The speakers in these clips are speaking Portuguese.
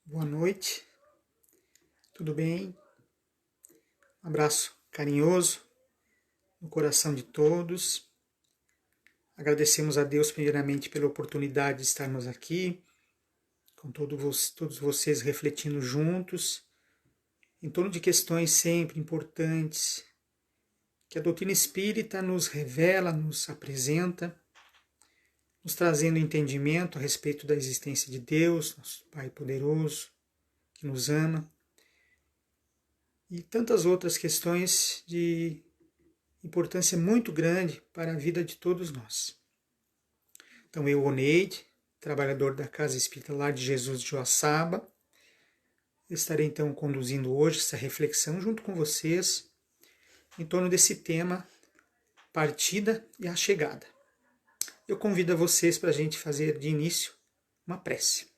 Boa noite, tudo bem? Um abraço carinhoso no coração de todos. Agradecemos a Deus primeiramente pela oportunidade de estarmos aqui, com todos vocês refletindo juntos, em torno de questões sempre importantes, que a doutrina espírita nos revela, nos apresenta, nos trazendo entendimento a respeito da existência de Deus, nosso Pai poderoso, que nos ama, e tantas outras questões de importância muito grande para a vida de todos nós. Então eu, Oneide, trabalhador da Casa Espírita Lar de Jesus de Joaçaba, estarei então conduzindo hoje essa reflexão junto com vocês em torno desse tema, partida e a chegada. Eu convido a vocês para a gente fazer de início uma prece.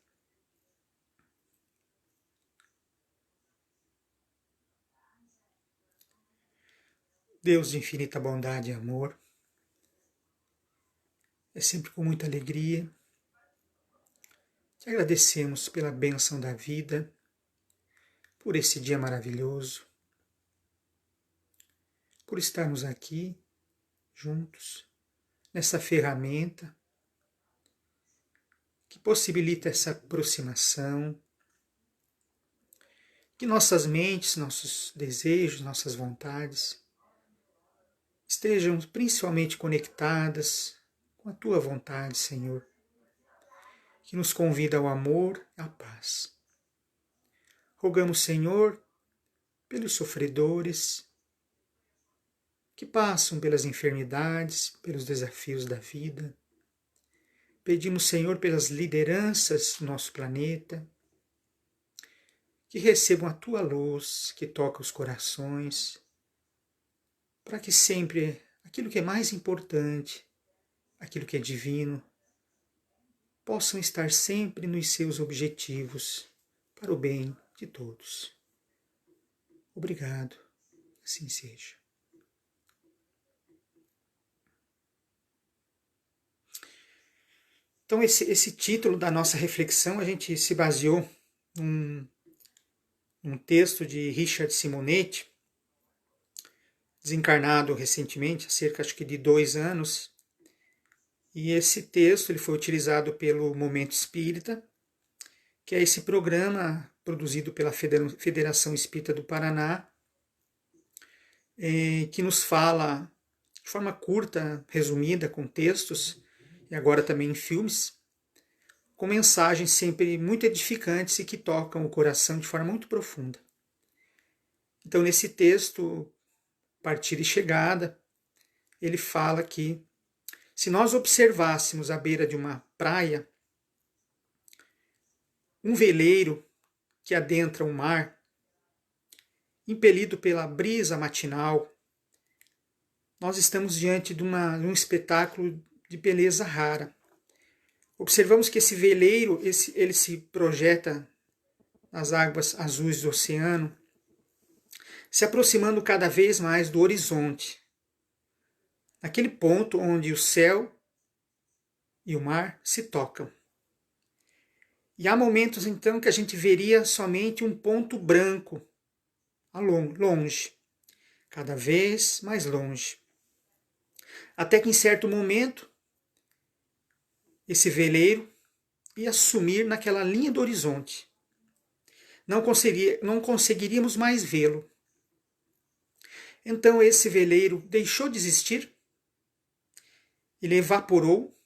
Deus de infinita bondade e amor, é sempre com muita alegria que agradecemos pela bênção da vida, por esse dia maravilhoso, por estarmos aqui juntos, nessa ferramenta que possibilita essa aproximação, que nossas mentes, nossos desejos, nossas vontades estejam principalmente conectadas com a Tua vontade, Senhor, que nos convida ao amor e à paz. Rogamos, Senhor, pelos sofredores que passam pelas enfermidades, pelos desafios da vida. Pedimos, Senhor, pelas lideranças do nosso planeta, que recebam a Tua luz, que toca os corações, para que sempre aquilo que é mais importante, aquilo que é divino, possam estar sempre nos seus objetivos, para o bem de todos. Obrigado, assim seja. Então esse título da nossa reflexão, a gente se baseou num texto de Richard Simonetti, desencarnado recentemente, há cerca acho que de 2 anos, e esse texto ele foi utilizado pelo Momento Espírita, que é esse programa produzido pela Federação Espírita do Paraná, que nos fala de forma curta, resumida, com textos, e agora também em filmes, com mensagens sempre muito edificantes e que tocam o coração de forma muito profunda. Então, nesse texto, Partida e Chegada, ele fala que se nós observássemos à beira de uma praia um veleiro que adentra o mar, impelido pela brisa matinal, nós estamos diante de um espetáculo de beleza rara. Observamos que esse veleiro ele se projeta nas águas azuis do oceano, se aproximando cada vez mais do horizonte, naquele ponto onde o céu e o mar se tocam. E há momentos então que a gente veria somente um ponto branco, longe, cada vez mais longe. Até que em certo momento, esse veleiro ia sumir naquela linha do horizonte. Não conseguiríamos mais vê-lo. Então esse veleiro deixou de existir, ele evaporou,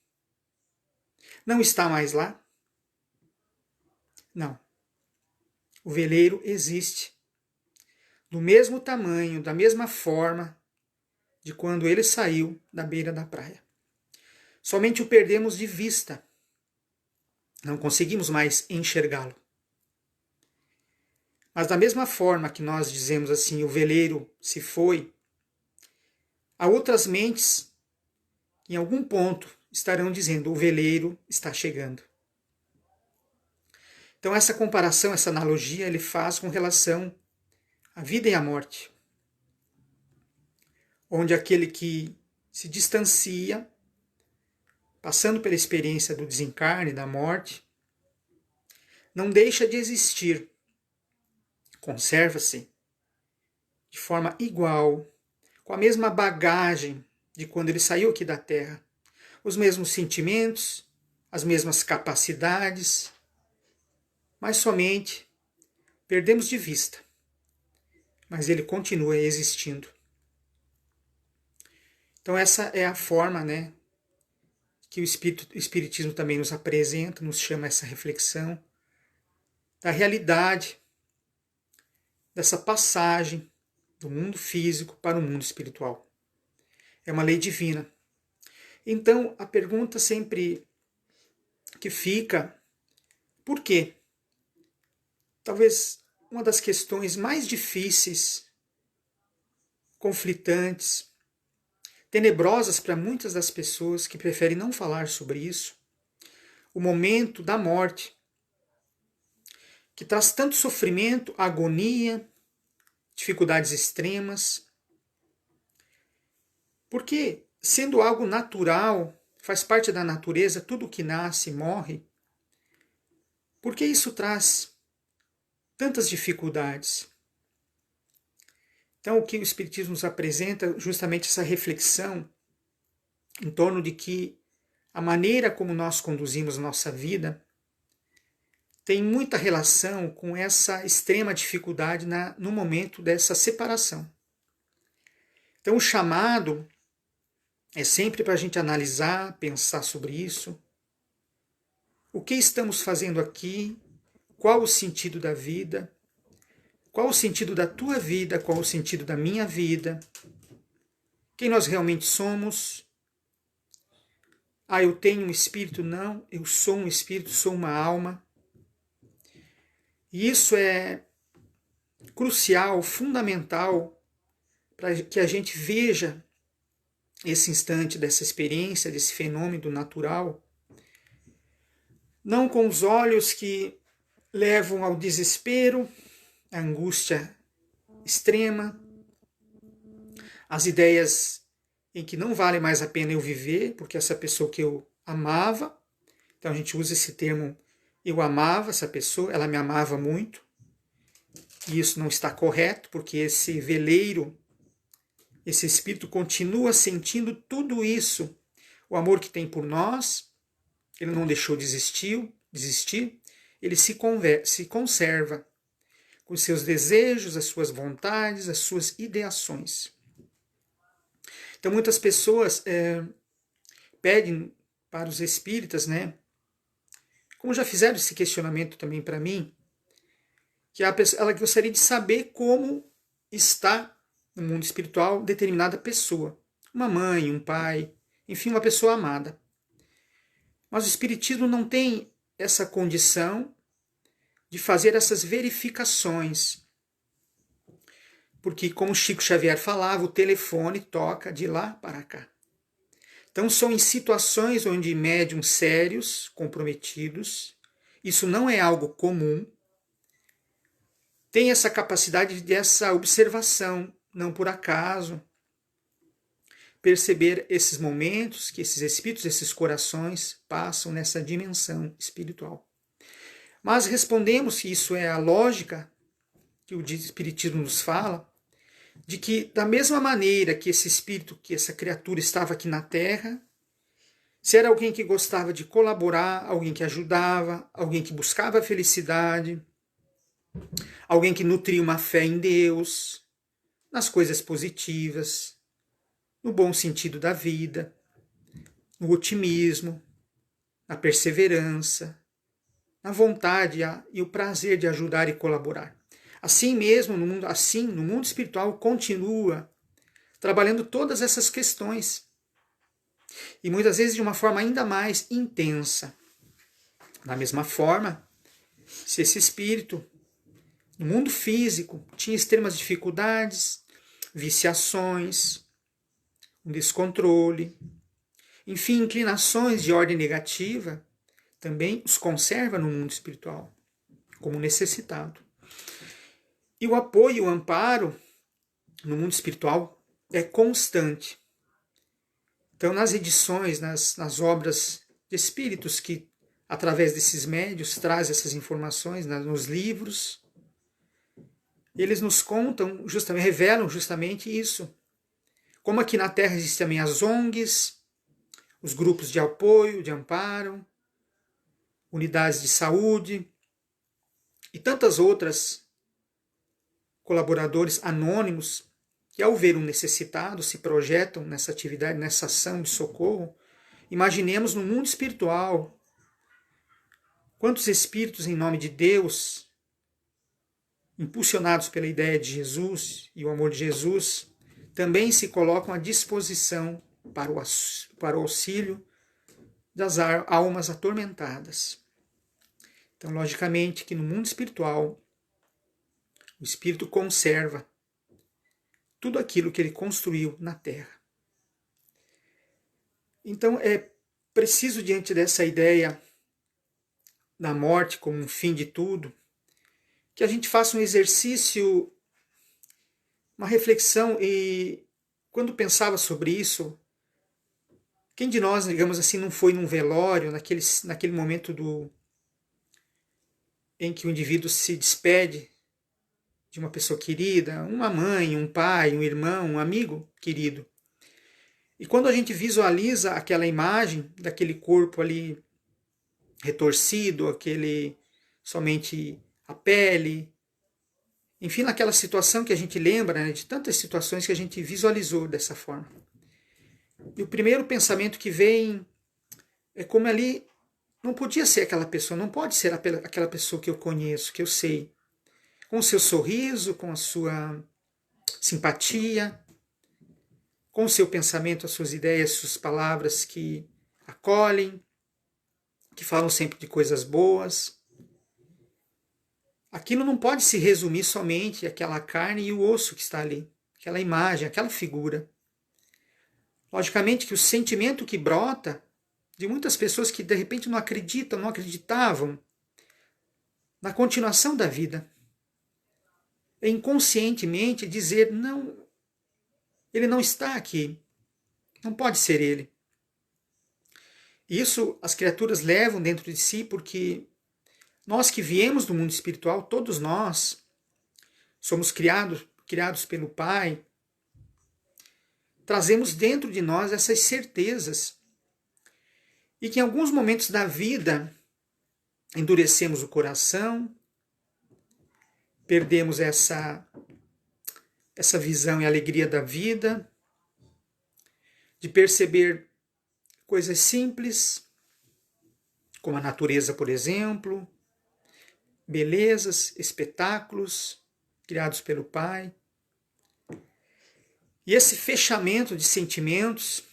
não está mais lá. Não. O veleiro existe, do mesmo tamanho, da mesma forma de quando ele saiu da beira da praia. Somente o perdemos de vista. Não conseguimos mais enxergá-lo. Mas da mesma forma que nós dizemos assim, o veleiro se foi, há outras mentes que em algum ponto estarão dizendo, o veleiro está chegando. Então essa comparação, essa analogia, ele faz com relação à vida e à morte. Onde aquele que se distancia, passando pela experiência do desencarne, da morte, não deixa de existir, conserva-se de forma igual, com a mesma bagagem de quando ele saiu aqui da Terra, os mesmos sentimentos, as mesmas capacidades, mas somente perdemos de vista, mas ele continua existindo. Então essa é a forma, né, que o Espiritismo também nos apresenta, nos chama a essa reflexão da realidade dessa passagem do mundo físico para o mundo espiritual. É uma lei divina. Então a pergunta sempre que fica, por quê? Talvez uma das questões mais difíceis, conflitantes, tenebrosas para muitas das pessoas que preferem não falar sobre isso, o momento da morte, que traz tanto sofrimento, agonia, dificuldades extremas. Porque, sendo algo natural, faz parte da natureza, tudo que nasce morre, por que isso traz tantas dificuldades? Então, o que o Espiritismo nos apresenta, justamente essa reflexão em torno de que a maneira como nós conduzimos nossa vida tem muita relação com essa extrema dificuldade no momento dessa separação. Então, o chamado é sempre para a gente analisar, pensar sobre isso. O que estamos fazendo aqui? Qual o sentido da vida? Qual o sentido da tua vida? Qual o sentido da minha vida? Quem nós realmente somos? Ah, eu tenho um espírito? Não, eu sou um espírito, sou uma alma. E isso é crucial, fundamental, para que a gente veja esse instante dessa experiência, desse fenômeno natural, não com os olhos que levam ao desespero, à angústia extrema, as ideias em que não vale mais a pena eu viver, porque essa pessoa que eu amava, então a gente usa esse termo, eu amava essa pessoa, ela me amava muito, e isso não está correto, porque esse veleiro, esse espírito continua sentindo tudo isso, o amor que tem por nós, ele não deixou de desistir, ele se conserva com os seus desejos, as suas vontades, as suas ideações. Então muitas pessoas pedem para os espíritas, né, como já fizeram esse questionamento também para mim, que ela gostaria de saber como está no mundo espiritual determinada pessoa, uma mãe, um pai, enfim, uma pessoa amada. Mas o Espiritismo não tem essa condição de fazer essas verificações. Porque, como Chico Xavier falava, o telefone toca de lá para cá. Então, são em situações onde médiuns sérios, comprometidos, isso não é algo comum, tem essa capacidade dessa observação, não por acaso, perceber esses momentos que esses espíritos, esses corações passam nessa dimensão espiritual. Mas respondemos que isso é a lógica que o Espiritismo nos fala, de que da mesma maneira que esse espírito, que essa criatura estava aqui na Terra, se era alguém que gostava de colaborar, alguém que ajudava, alguém que buscava a felicidade, alguém que nutria uma fé em Deus, nas coisas positivas, no bom sentido da vida, no otimismo, na perseverança, na vontade e o prazer de ajudar e colaborar. Assim mesmo, no mundo espiritual continua trabalhando todas essas questões. E muitas vezes de uma forma ainda mais intensa. Da mesma forma, se esse espírito, no mundo físico, tinha extremas dificuldades, viciações, um descontrole, enfim, inclinações de ordem negativa, também os conserva no mundo espiritual, como necessitado. E o apoio e o amparo no mundo espiritual é constante. Então, nas edições, nas obras de espíritos que através desses médios, traz essas informações nos livros. Eles nos contam, justamente, revelam justamente isso. Como aqui na Terra existem também as ONGs, os grupos de apoio, de amparo, unidades de saúde e tantas outras colaboradores anônimos que, ao ver um necessitado, se projetam nessa atividade, nessa ação de socorro. Imaginemos no mundo espiritual quantos espíritos em nome de Deus, impulsionados pela ideia de Jesus e o amor de Jesus, também se colocam à disposição para o auxílio das almas atormentadas. Então, logicamente, que no mundo espiritual, o Espírito conserva tudo aquilo que ele construiu na Terra. Então, é preciso, diante dessa ideia da morte como um fim de tudo, que a gente faça um exercício, uma reflexão, e quando pensava sobre isso, quem de nós, digamos assim, não foi num velório, naquele momento em que o indivíduo se despede de uma pessoa querida, uma mãe, um pai, um irmão, um amigo querido. E quando a gente visualiza aquela imagem daquele corpo ali retorcido, aquele somente a pele, enfim, naquela situação que a gente lembra, né, de tantas situações que a gente visualizou dessa forma. E o primeiro pensamento que vem é como ali não podia ser aquela pessoa, não pode ser aquela pessoa que eu conheço, que eu sei. Com o seu sorriso, com a sua simpatia, com o seu pensamento, as suas ideias, as suas palavras que acolhem, que falam sempre de coisas boas. Aquilo não pode se resumir somente àquela carne e o osso que está ali, aquela imagem, aquela figura. Logicamente que o sentimento que brota de muitas pessoas que de repente não acreditam, não acreditavam na continuação da vida, é inconscientemente dizer, não, ele não está aqui, não pode ser ele. Isso as criaturas levam dentro de si porque nós que viemos do mundo espiritual, todos nós somos criados pelo Pai, trazemos dentro de nós essas certezas e que em alguns momentos da vida endurecemos o coração, perdemos essa visão e alegria da vida, de perceber coisas simples, como a natureza, por exemplo, belezas, espetáculos criados pelo Pai. E esse fechamento de sentimentos,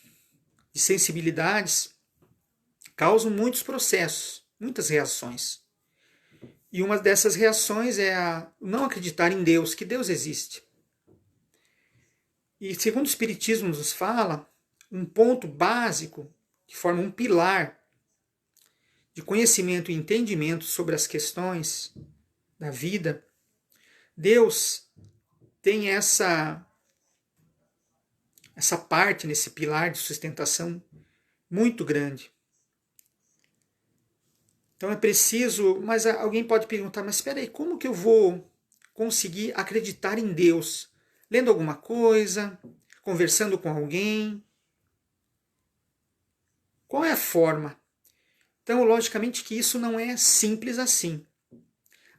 de sensibilidades, causam muitos processos, muitas reações. E uma dessas reações é a não acreditar em Deus, que Deus existe. E segundo o Espiritismo nos fala, um ponto básico, que forma um pilar de conhecimento e entendimento sobre as questões da vida, Deus tem essa parte nesse pilar de sustentação muito grande. Então é preciso, mas alguém pode perguntar, mas espera aí, como que eu vou conseguir acreditar em Deus? Lendo alguma coisa, conversando com alguém? Qual é a forma? Então, logicamente que isso não é simples assim.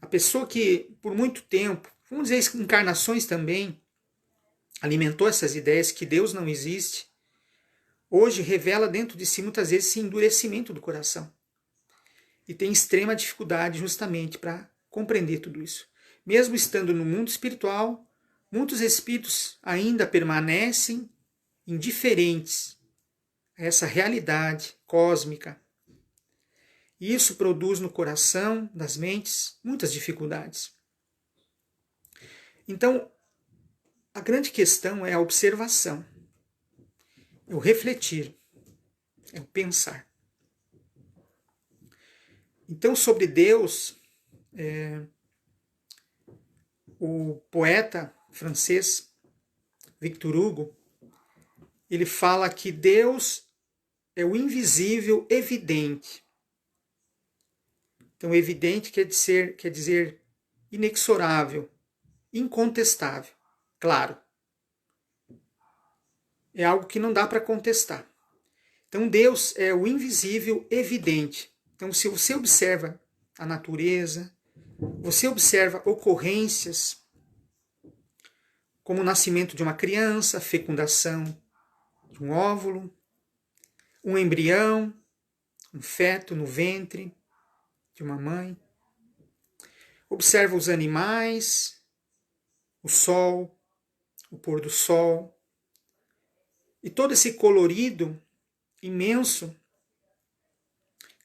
A pessoa que por muito tempo, vamos dizer encarnações também, alimentou essas ideias que Deus não existe, hoje revela dentro de si muitas vezes esse endurecimento do coração. E tem extrema dificuldade justamente para compreender tudo isso. Mesmo estando no mundo espiritual, muitos espíritos ainda permanecem indiferentes a essa realidade cósmica. E isso produz no coração das mentes muitas dificuldades. Então, a grande questão é a observação, é o refletir, é o pensar. Então, sobre Deus, o poeta francês Victor Hugo, ele fala que Deus é o invisível evidente. Então, evidente quer dizer inexorável, incontestável, claro. É algo que não dá para contestar. Então, Deus é o invisível evidente. Então, se você observa a natureza, você observa ocorrências como o nascimento de uma criança, a fecundação de um óvulo, um embrião, um feto no ventre de uma mãe. Observa os animais, o sol, o pôr do sol, e todo esse colorido imenso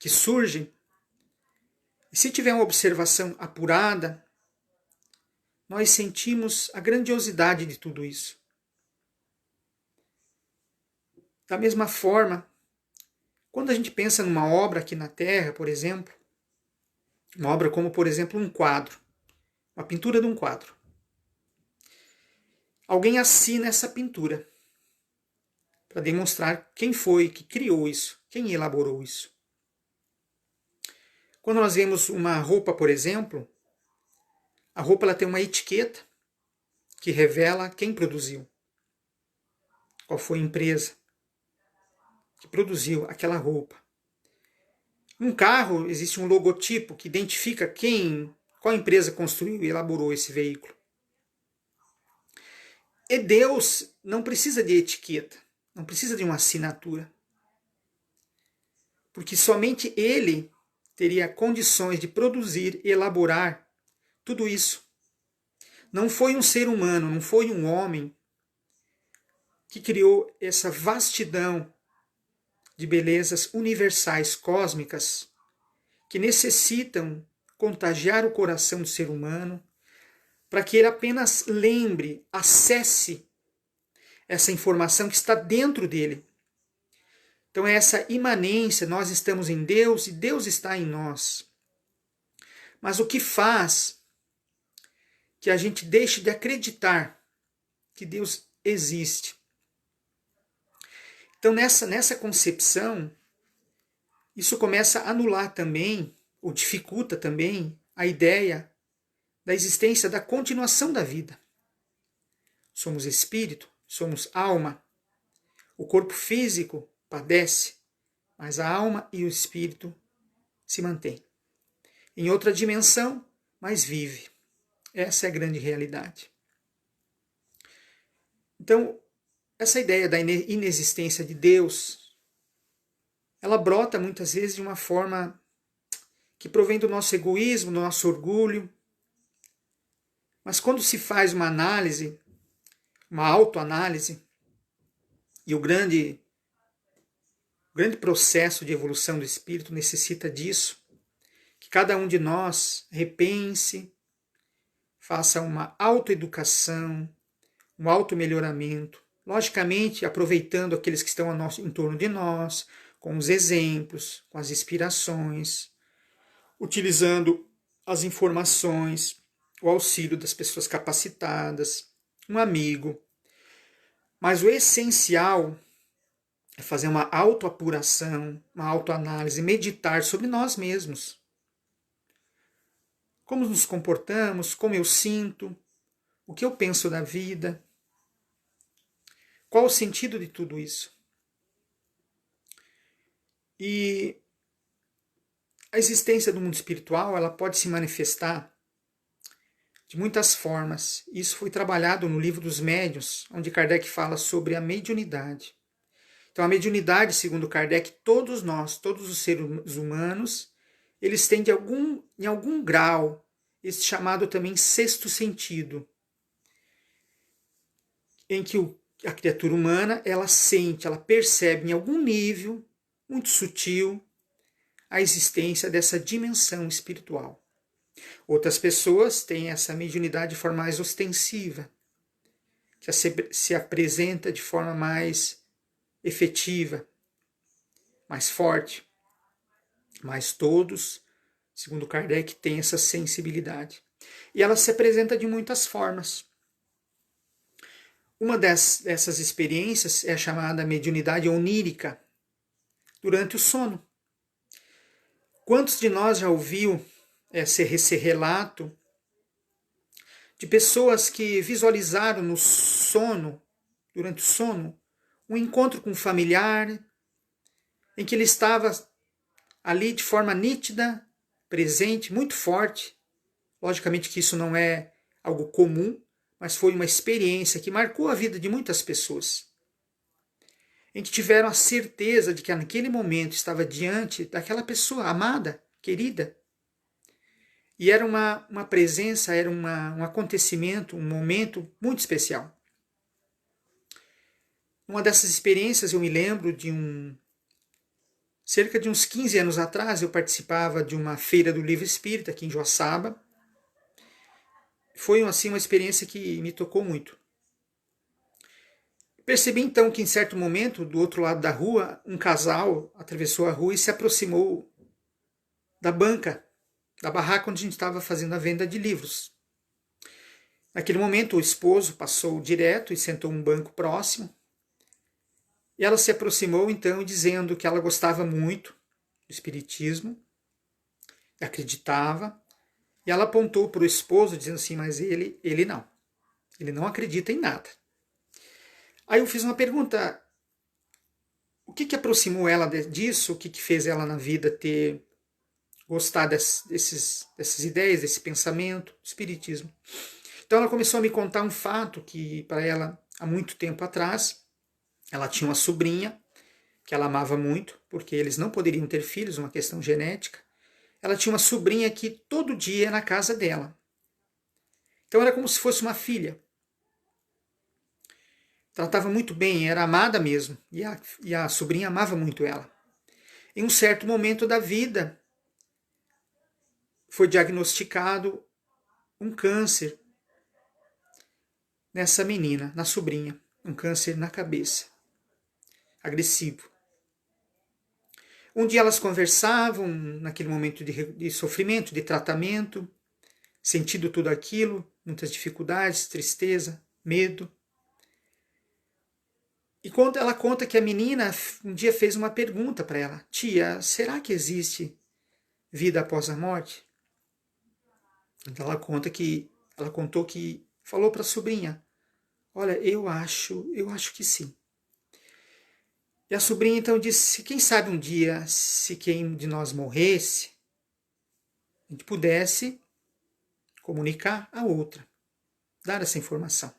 que surge. E se tiver uma observação apurada, nós sentimos a grandiosidade de tudo isso. Da mesma forma, quando a gente pensa numa obra aqui na Terra, por exemplo, uma obra como, por exemplo, um quadro, uma pintura de um quadro. Alguém assina essa pintura para demonstrar quem foi que criou isso, quem elaborou isso. Quando nós vemos uma roupa, por exemplo, a roupa ela tem uma etiqueta que revela quem produziu, qual foi a empresa que produziu aquela roupa. Um carro, existe um logotipo que identifica qual empresa construiu e elaborou esse veículo. E Deus não precisa de etiqueta, não precisa de uma assinatura. Porque somente Ele teria condições de produzir e elaborar tudo isso. Não foi um ser humano, não foi um homem que criou essa vastidão de belezas universais, cósmicas, que necessitam contagiar o coração do ser humano para que ele apenas lembre, acesse essa informação que está dentro dele. Então, essa imanência, nós estamos em Deus e Deus está em nós. Mas o que faz que a gente deixe de acreditar que Deus existe? Então, nessa concepção, isso começa a anular também, ou dificulta também, a ideia da existência, da continuação da vida. Somos espírito, somos alma. O corpo físico padece, mas a alma e o espírito se mantêm. Em outra dimensão, mas vive. Essa é a grande realidade. Então, essa ideia da inexistência de Deus, ela brota muitas vezes de uma forma que provém do nosso egoísmo, do nosso orgulho. Mas quando se faz uma análise, uma autoanálise, e o grande processo de evolução do espírito necessita disso, que cada um de nós repense, faça uma autoeducação, um automelhoramento, logicamente aproveitando aqueles que estão em torno de nós, com os exemplos, com as inspirações, utilizando as informações, o auxílio das pessoas capacitadas, um amigo. Mas o essencial é fazer uma autoapuração, uma autoanálise, meditar sobre nós mesmos. Como nos comportamos, como eu sinto, o que eu penso da vida, qual o sentido de tudo isso. E a existência do mundo espiritual, ela pode se manifestar de muitas formas. Isso foi trabalhado no livro dos Médiuns, onde Kardec fala sobre a mediunidade. Então, a mediunidade, segundo Kardec, todos nós, todos os seres humanos, eles têm em algum grau esse chamado também sexto sentido, em que a criatura humana, ela sente, ela percebe em algum nível, muito sutil, a existência dessa dimensão espiritual. Outras pessoas têm essa mediunidade de forma mais ostensiva, que se apresenta de forma mais efetiva, mais forte. Mas todos, segundo Kardec, têm essa sensibilidade. E ela se apresenta de muitas formas. Uma dessas experiências é a chamada mediunidade onírica, durante o sono. Quantos de nós já ouviu esse relato de pessoas que visualizaram no sono, durante o sono, um encontro com um familiar, em que ele estava ali de forma nítida, presente, muito forte. Logicamente que isso não é algo comum, mas foi uma experiência que marcou a vida de muitas pessoas, em que tiveram a certeza de que naquele momento estava diante daquela pessoa amada, querida, e era uma presença, era um acontecimento, um momento muito especial. Uma dessas experiências eu me lembro de cerca de uns 15 anos atrás, eu participava de uma feira do livro espírita aqui em Joaçaba. Foi assim uma experiência que me tocou muito. Percebi então que em certo momento, do outro lado da rua, um casal atravessou a rua e se aproximou da banca, da barraca onde a gente estava fazendo a venda de livros. Naquele momento, o esposo passou direto e sentou um banco próximo. E ela se aproximou então dizendo que ela gostava muito do espiritismo, acreditava, e ela apontou para o esposo dizendo assim, mas ele não acredita em nada. Aí eu fiz uma pergunta, o que aproximou ela disso, o que fez ela na vida ter gostado dessas ideias, desse pensamento, do espiritismo. Então ela começou a me contar um fato que para ela, há muito tempo atrás, ela tinha uma sobrinha que ela amava muito, porque eles não poderiam ter filhos, uma questão genética. Ela tinha uma sobrinha que todo dia ia na casa dela. Então era como se fosse uma filha. Tratava muito bem, era amada mesmo. E a sobrinha amava muito ela. Em um certo momento da vida, foi diagnosticado um câncer nessa menina, na sobrinha. Um câncer na cabeça, agressivo. Um dia elas conversavam, naquele momento de sofrimento, de tratamento, sentindo tudo aquilo, muitas dificuldades, tristeza, medo. E quando ela conta que a menina um dia fez uma pergunta para ela: tia, será que existe vida após a morte? Então ela contou que falou para a sobrinha: olha, eu acho que sim. E a sobrinha então disse: quem sabe um dia, se quem de nós morresse, a gente pudesse comunicar a outra, dar essa informação.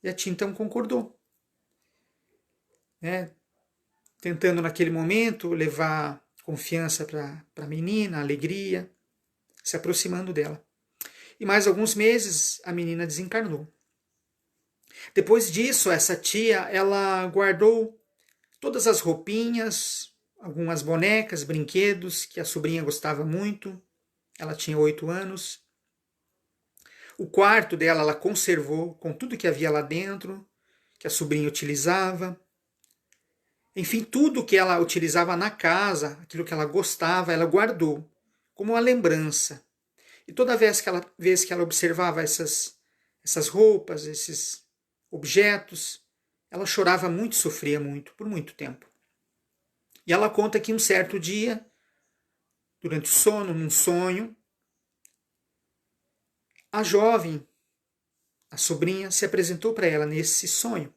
E a tia então concordou, né? Tentando naquele momento levar confiança para a menina, alegria, se aproximando dela. E mais alguns meses a menina desencarnou. Depois disso, essa tia, ela guardou todas as roupinhas, algumas bonecas, brinquedos que a sobrinha gostava muito. Ela tinha 8 anos. O quarto dela ela conservou com tudo que havia lá dentro, que a sobrinha utilizava. Enfim, tudo que ela utilizava na casa, aquilo que ela gostava, ela guardou como uma lembrança. E toda vez que ela observava essas roupas, esses objetos, ela chorava muito, sofria muito, por muito tempo. E ela conta que um certo dia, durante o sono, num sonho, a jovem, a sobrinha, se apresentou para ela nesse sonho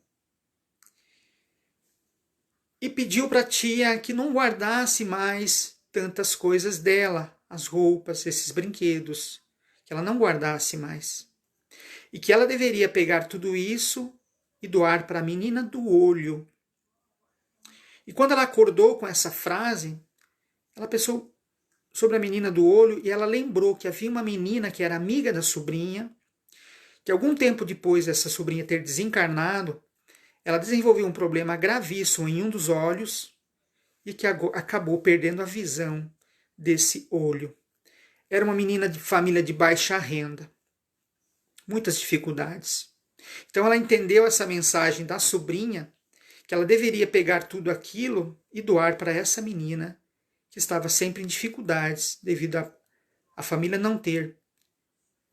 e pediu para a tia que não guardasse mais tantas coisas dela, as roupas, esses brinquedos, que ela não guardasse mais. E que ela deveria pegar tudo isso e doar para a menina do olho. E quando ela acordou com essa frase, ela pensou sobre a menina do olho e ela lembrou que havia uma menina que era amiga da sobrinha, que algum tempo depois dessa sobrinha ter desencarnado, ela desenvolveu um problema gravíssimo em um dos olhos e que acabou perdendo a visão desse olho. Era uma menina de família de baixa renda, muitas dificuldades. Então ela entendeu essa mensagem da sobrinha, que ela deveria pegar tudo aquilo e doar para essa menina que estava sempre em dificuldades devido a família não ter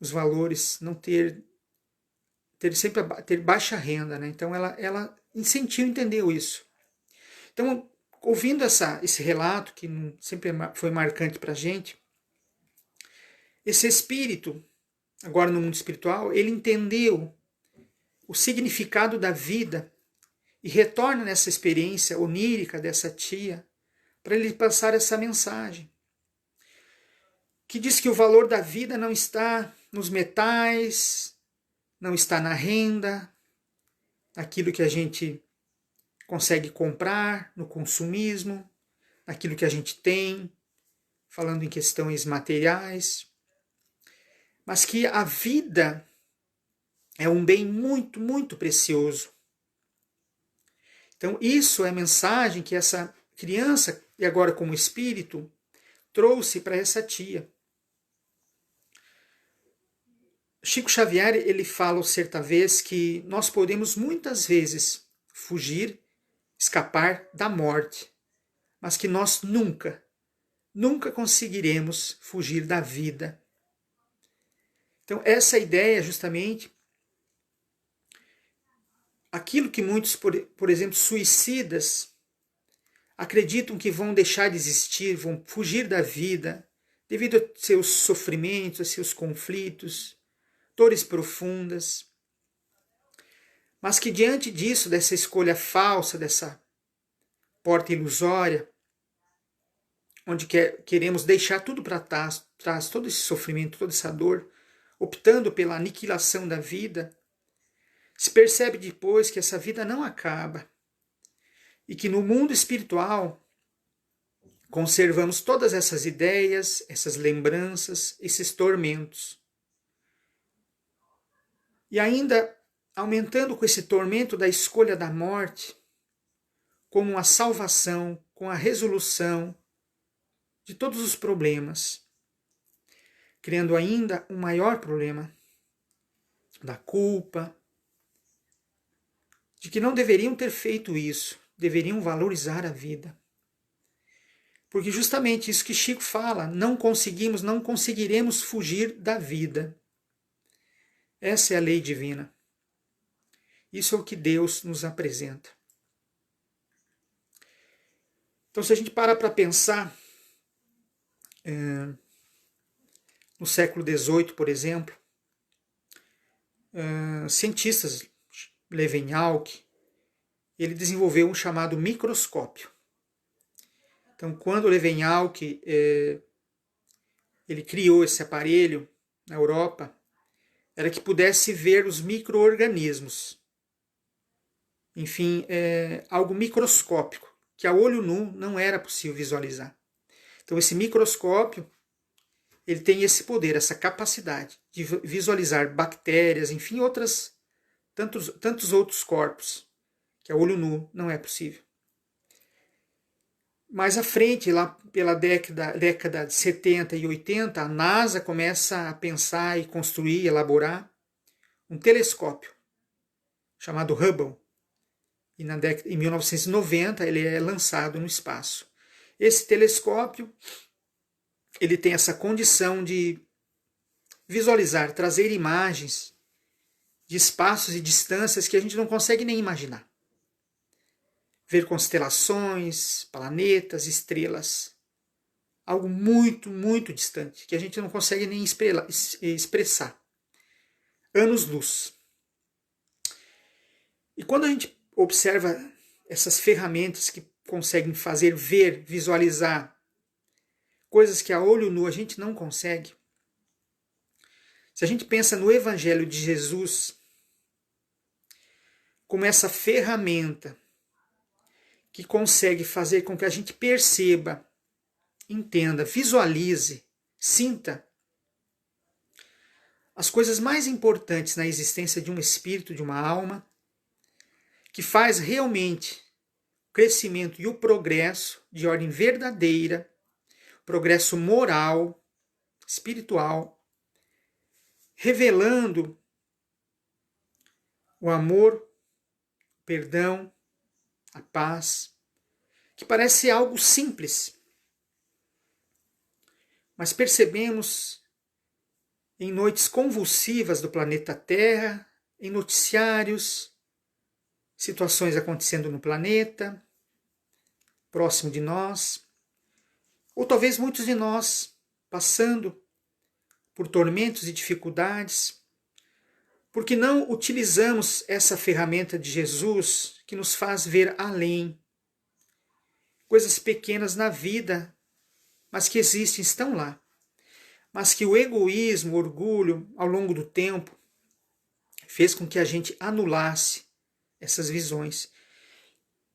os valores, não ter baixa renda, né? Então ela sentiu, entendeu isso. Então ouvindo esse relato, que sempre foi marcante para a gente, esse espírito, agora no mundo espiritual, ele entendeu o significado da vida e retorna nessa experiência onírica dessa tia para ele passar essa mensagem, que diz que o valor da vida não está nos metais, não está na renda, naquilo que a gente consegue comprar, no consumismo, naquilo que a gente tem, falando em questões materiais, mas que a vida é um bem muito, muito precioso. Então, isso é a mensagem que essa criança, e agora como espírito, trouxe para essa tia. Chico Xavier, ele fala certa vez que nós podemos muitas vezes fugir, escapar da morte, mas que nós nunca conseguiremos fugir da vida. Então, essa ideia justamente, aquilo que muitos, por exemplo, suicidas, acreditam que vão deixar de existir, vão fugir da vida, devido a seus sofrimentos, a seus conflitos, dores profundas, mas que diante disso, dessa escolha falsa, dessa porta ilusória, onde queremos deixar tudo para trás, todo esse sofrimento, toda essa dor, optando pela aniquilação da vida, se percebe depois que essa vida não acaba e que no mundo espiritual conservamos todas essas ideias, essas lembranças, esses tormentos. E ainda aumentando com esse tormento da escolha da morte, como a salvação, com a resolução de todos os problemas, criando ainda um maior problema da culpa, de que não deveriam ter feito isso, deveriam valorizar a vida. Porque justamente isso que Chico fala, não conseguiremos fugir da vida. Essa é a lei divina. Isso é o que Deus nos apresenta. Então, se a gente para pensar, no século XVIII, por exemplo, cientistas, Leeuwenhoek, ele desenvolveu um chamado microscópio. Então, quando Leeuwenhoek ele criou esse aparelho na Europa, era que pudesse ver os micro-organismos. Enfim, algo microscópico, que a olho nu não era possível visualizar. Então, esse microscópio, ele tem esse poder, essa capacidade de visualizar bactérias, enfim, tantos outros corpos, que a olho nu não é possível. Mais à frente, lá pela década de 70 e 80, a NASA começa a pensar e construir, elaborar um telescópio chamado Hubble. E em 1990 ele é lançado no espaço. Esse telescópio ele tem essa condição de visualizar, trazer imagens de espaços e distâncias que a gente não consegue nem imaginar. Ver constelações, planetas, estrelas. Algo muito, muito distante, que a gente não consegue nem expressar. Anos-luz. E quando a gente observa essas ferramentas que conseguem fazer ver, visualizar coisas que a olho nu a gente não consegue, se a gente pensa no Evangelho de Jesus como essa ferramenta que consegue fazer com que a gente perceba, entenda, visualize, sinta as coisas mais importantes na existência de um espírito, de uma alma, que faz realmente o crescimento e o progresso de ordem verdadeira, progresso moral, espiritual, revelando o amor, o perdão, a paz, que parece algo simples, mas percebemos em noites convulsivas do planeta Terra, em noticiários, situações acontecendo no planeta, próximo de nós, ou talvez muitos de nós passando por tormentos e dificuldades, porque não utilizamos essa ferramenta de Jesus que nos faz ver além. Coisas pequenas na vida, mas que existem, estão lá. Mas que o egoísmo, o orgulho, ao longo do tempo, fez com que a gente anulasse essas visões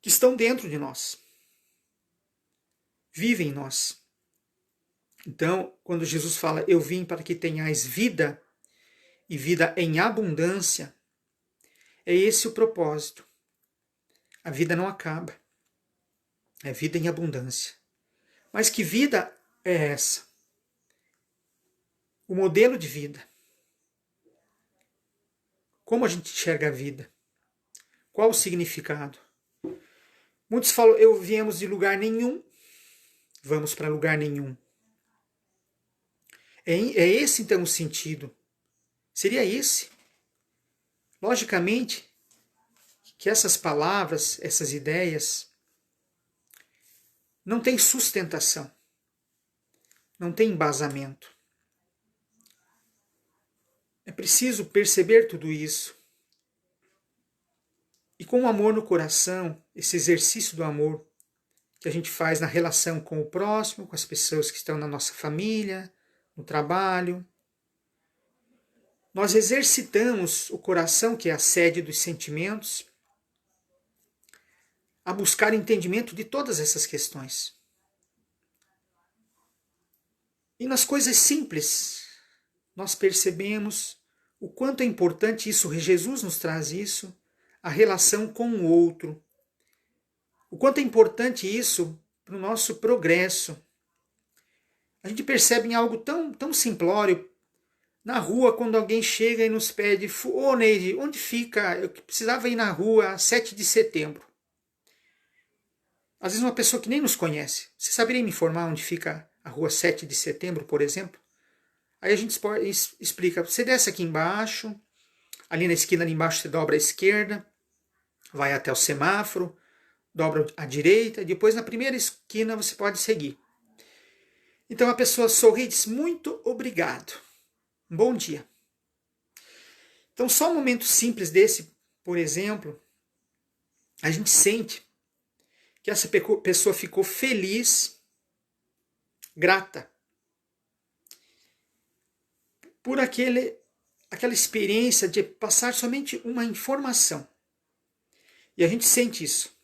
que estão dentro de nós, vivem em nós. Então, quando Jesus fala, eu vim para que tenhais vida, e vida em abundância, é esse o propósito. A vida não acaba, é vida em abundância. Mas que vida é essa? O modelo de vida. Como a gente enxerga a vida? Qual o significado? Muitos falam, eu viemos de lugar nenhum, vamos para lugar nenhum. É esse então o sentido. Seria esse. Logicamente que essas palavras, essas ideias, não têm sustentação, não têm embasamento. É preciso perceber tudo isso. E com o amor no coração, esse exercício do amor que a gente faz na relação com o próximo, com as pessoas que estão na nossa família, no trabalho, nós exercitamos o coração, que é a sede dos sentimentos, a buscar entendimento de todas essas questões. E nas coisas simples, nós percebemos o quanto é importante isso, Jesus nos traz isso, a relação com o outro. O quanto é importante isso para o nosso progresso. A gente percebe em algo tão simplório, na rua, quando alguém chega e nos pede, ô Neide, onde fica? Eu precisava ir na rua 7 de setembro. Às vezes uma pessoa que nem nos conhece. Você saberia me informar onde fica a rua 7 de setembro, por exemplo? Aí a gente explica, você desce aqui embaixo, ali na esquina ali embaixo você dobra à esquerda, vai até o semáforo, dobra à direita, e depois na primeira esquina você pode seguir. Então a pessoa sorri e diz, muito obrigado, um bom dia. Então só um momento simples desse, por exemplo, a gente sente que essa pessoa ficou feliz, grata, por aquela experiência de passar somente uma informação. E a gente sente isso.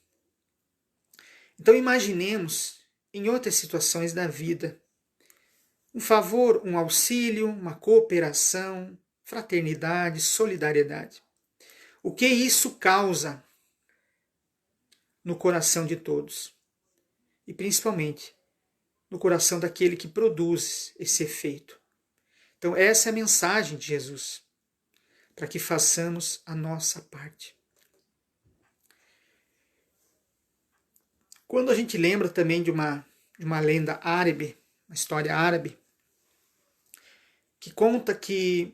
Então imaginemos em outras situações da vida, um favor, um auxílio, uma cooperação, fraternidade, solidariedade. O que isso causa no coração de todos? E principalmente no coração daquele que produz esse efeito. Então essa é a mensagem de Jesus, para que façamos a nossa parte. Quando a gente lembra também de uma lenda árabe, uma história árabe, que conta que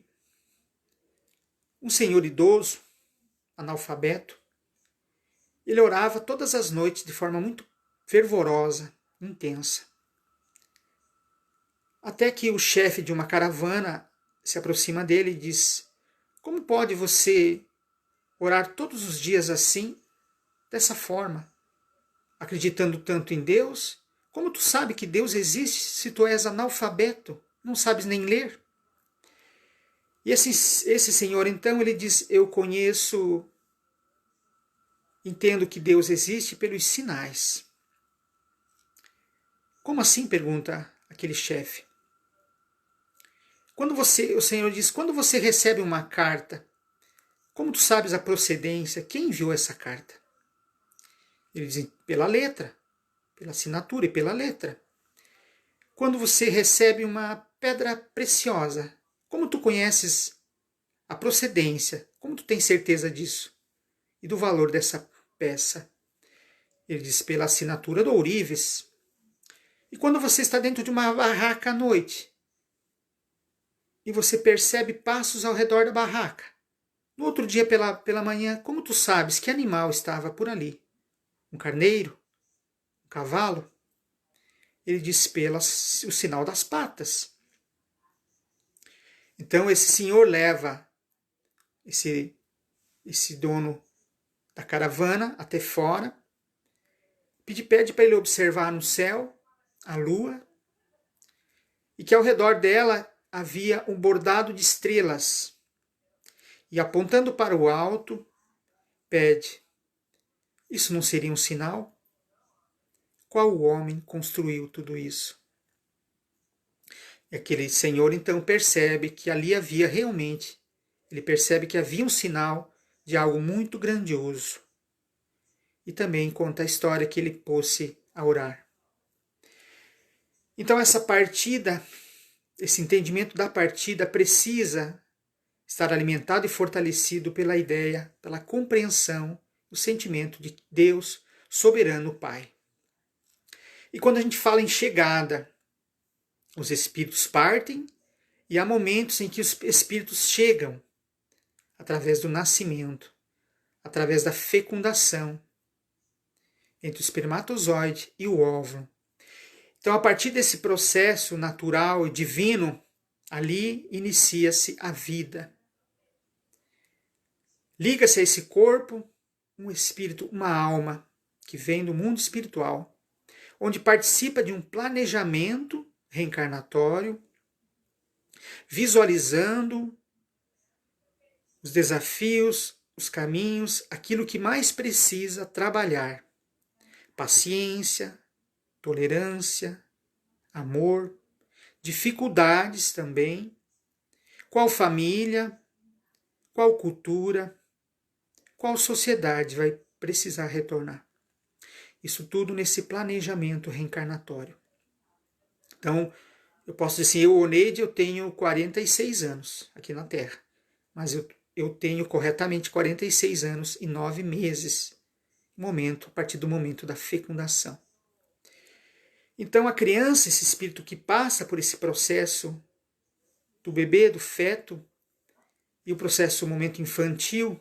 um senhor idoso, analfabeto, ele orava todas as noites de forma muito fervorosa, intensa. Até que o chefe de uma caravana se aproxima dele e diz, como pode você orar todos os dias assim, dessa forma, acreditando tanto em Deus? Como tu sabe que Deus existe se tu és analfabeto, não sabes nem ler? E esse senhor, então, ele diz, eu entendo que Deus existe pelos sinais. Como assim? Pergunta aquele chefe. O Senhor diz, quando você recebe uma carta, como tu sabes a procedência? Quem enviou essa carta? Ele diz, pela letra, pela assinatura e pela letra. Quando você recebe uma pedra preciosa, como tu conheces a procedência? Como tu tens certeza disso? E do valor dessa peça? Ele diz, pela assinatura do ourives. E quando você está dentro de uma barraca à noite, e você percebe passos ao redor da barraca, no outro dia pela manhã, como tu sabes que animal estava por ali? Um carneiro? Um cavalo? Ele diz pelo o sinal das patas. Então esse senhor leva esse dono da caravana até fora, pede para ele observar no céu a lua, e que ao redor dela havia um bordado de estrelas. E apontando para o alto, pede: isso não seria um sinal? Qual homem construiu tudo isso? E aquele senhor então percebe que ali havia realmente, ele percebe que havia um sinal de algo muito grandioso. E também conta a história que ele pôs-se a orar. Então essa partida, esse entendimento da partida precisa estar alimentado e fortalecido pela ideia, pela compreensão, o sentimento de Deus soberano Pai. E quando a gente fala em chegada, os espíritos partem e há momentos em que os espíritos chegam através do nascimento, através da fecundação entre o espermatozoide e o óvulo. Então, a partir desse processo natural e divino, ali inicia-se a vida. Liga-se a esse corpo um espírito, uma alma que vem do mundo espiritual, onde participa de um planejamento reencarnatório, visualizando os desafios, os caminhos, aquilo que mais precisa trabalhar. Paciência, tolerância, amor, dificuldades também, qual família, qual cultura, qual sociedade vai precisar retornar. Isso tudo nesse planejamento reencarnatório. Então, eu posso dizer assim, Oneide, eu tenho 46 anos aqui na Terra, mas eu tenho corretamente 46 anos e 9 meses, a partir do momento da fecundação. Então a criança, esse espírito que passa por esse processo do bebê, do feto, e o processo, o momento infantil,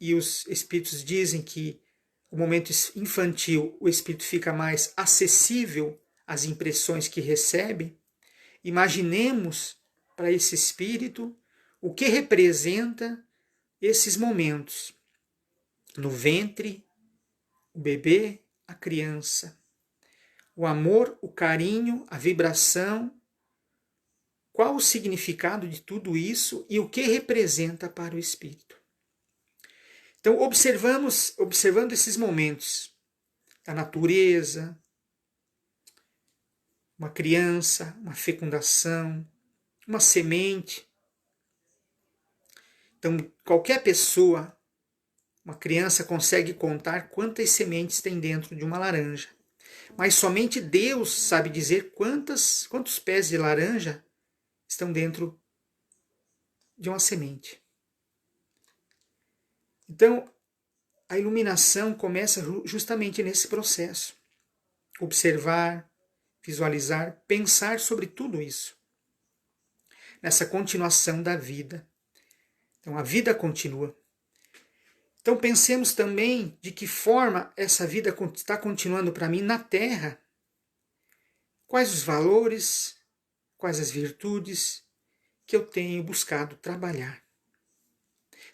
e os espíritos dizem que o momento infantil, o espírito fica mais acessível às impressões que recebe. Imaginemos para esse espírito o que representa esses momentos. No ventre, o bebê, a criança. O amor, o carinho, a vibração. Qual o significado de tudo isso e o que representa para o espírito? Então, observando esses momentos, a natureza, uma criança, uma fecundação, uma semente. Então, qualquer pessoa, uma criança, consegue contar quantas sementes tem dentro de uma laranja. Mas somente Deus sabe dizer quantos pés de laranja estão dentro de uma semente. Então, a iluminação começa justamente nesse processo. Observar, visualizar, pensar sobre tudo isso. Nessa continuação da vida. Então, a vida continua. Então, pensemos também de que forma essa vida está continuando para mim na Terra. Quais os valores, quais as virtudes que eu tenho buscado trabalhar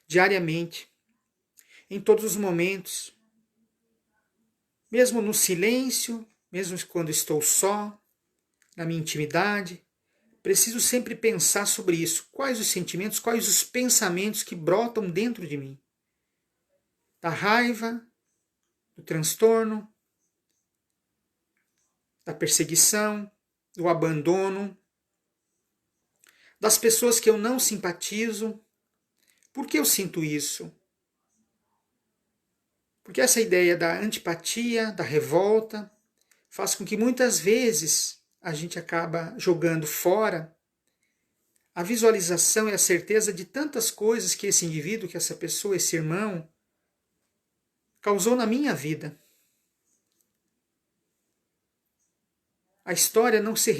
diariamente, em todos os momentos, mesmo no silêncio, mesmo quando estou só, na minha intimidade, preciso sempre pensar sobre isso. Quais os sentimentos, quais os pensamentos que brotam dentro de mim? Da raiva, do transtorno, da perseguição, do abandono, das pessoas que eu não simpatizo. Por que eu sinto isso? Porque essa ideia da antipatia, da revolta, faz com que muitas vezes a gente acaba jogando fora a visualização e a certeza de tantas coisas que esse indivíduo, que essa pessoa, esse irmão, causou na minha vida. A história não se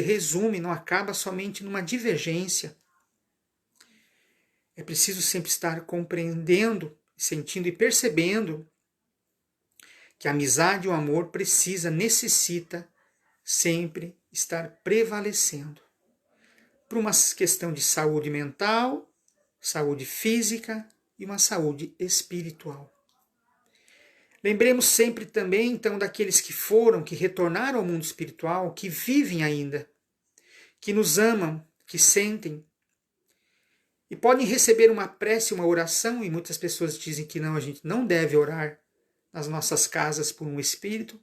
resume, não acaba somente numa divergência. É preciso sempre estar compreendendo, sentindo e percebendo que a amizade e o amor necessita sempre estar prevalecendo. Por uma questão de saúde mental, saúde física e uma saúde espiritual. Lembremos sempre também, então, daqueles que foram, que retornaram ao mundo espiritual, que vivem ainda, que nos amam, que sentem, e podem receber uma prece, uma oração, e muitas pessoas dizem que não, a gente não deve orar nas nossas casas por um espírito.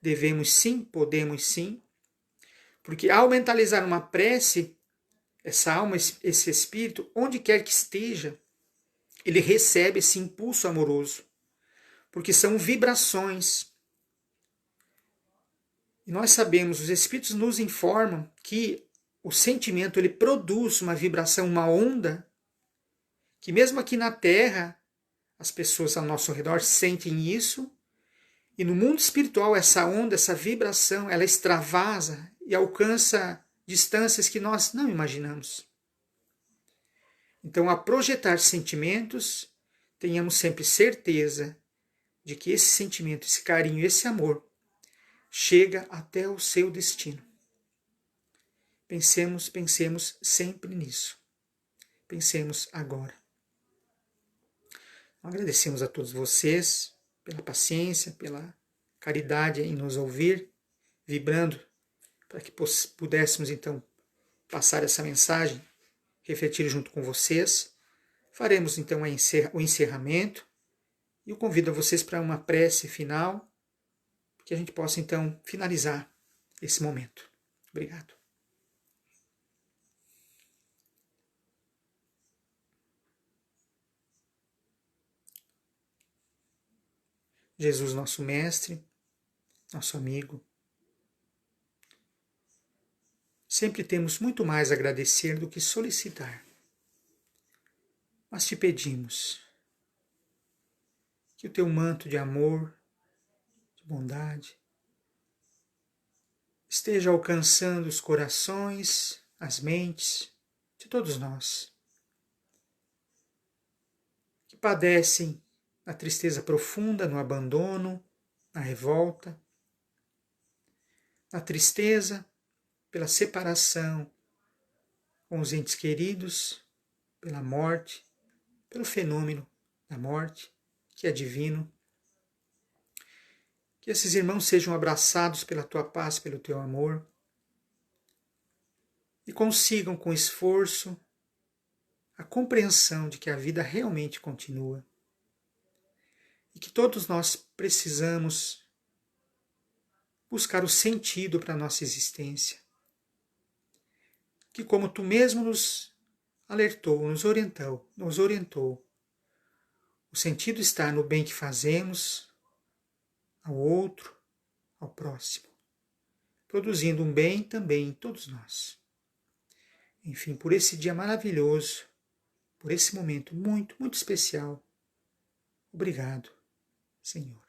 Devemos sim, podemos sim, porque ao mentalizar uma prece, essa alma, esse espírito, onde quer que esteja, ele recebe esse impulso amoroso, porque são vibrações. E nós sabemos, os espíritos nos informam que o sentimento ele produz uma vibração, uma onda, que mesmo aqui na Terra, as pessoas ao nosso redor sentem isso, e no mundo espiritual essa onda, essa vibração, ela extravasa e alcança distâncias que nós não imaginamos. Então, a projetar sentimentos, tenhamos sempre certeza de que esse sentimento, esse carinho, esse amor, chega até o seu destino. Pensemos sempre nisso. Pensemos agora. Agradecemos a todos vocês pela paciência, pela caridade em nos ouvir, vibrando, para que pudéssemos então passar essa mensagem, refletir junto com vocês. Faremos então o encerramento e eu convido a vocês para uma prece final, que a gente possa então finalizar esse momento. Obrigado. Jesus, nosso mestre, nosso amigo, sempre temos muito mais a agradecer do que solicitar. Mas te pedimos que o teu manto de amor, de bondade, esteja alcançando os corações, as mentes de todos nós, que padecem na tristeza profunda, no abandono, na revolta, na tristeza pela separação com os entes queridos, pela morte, pelo fenômeno da morte, que é divino. Que esses irmãos sejam abraçados pela tua paz, pelo teu amor, e consigam com esforço a compreensão de que a vida realmente continua e que todos nós precisamos buscar o sentido para a nossa existência. Que como tu mesmo nos alertou, nos orientou, o sentido está no bem que fazemos ao outro, ao próximo, produzindo um bem também em todos nós. Enfim, por esse dia maravilhoso, por esse momento muito, muito especial, obrigado, Senhor.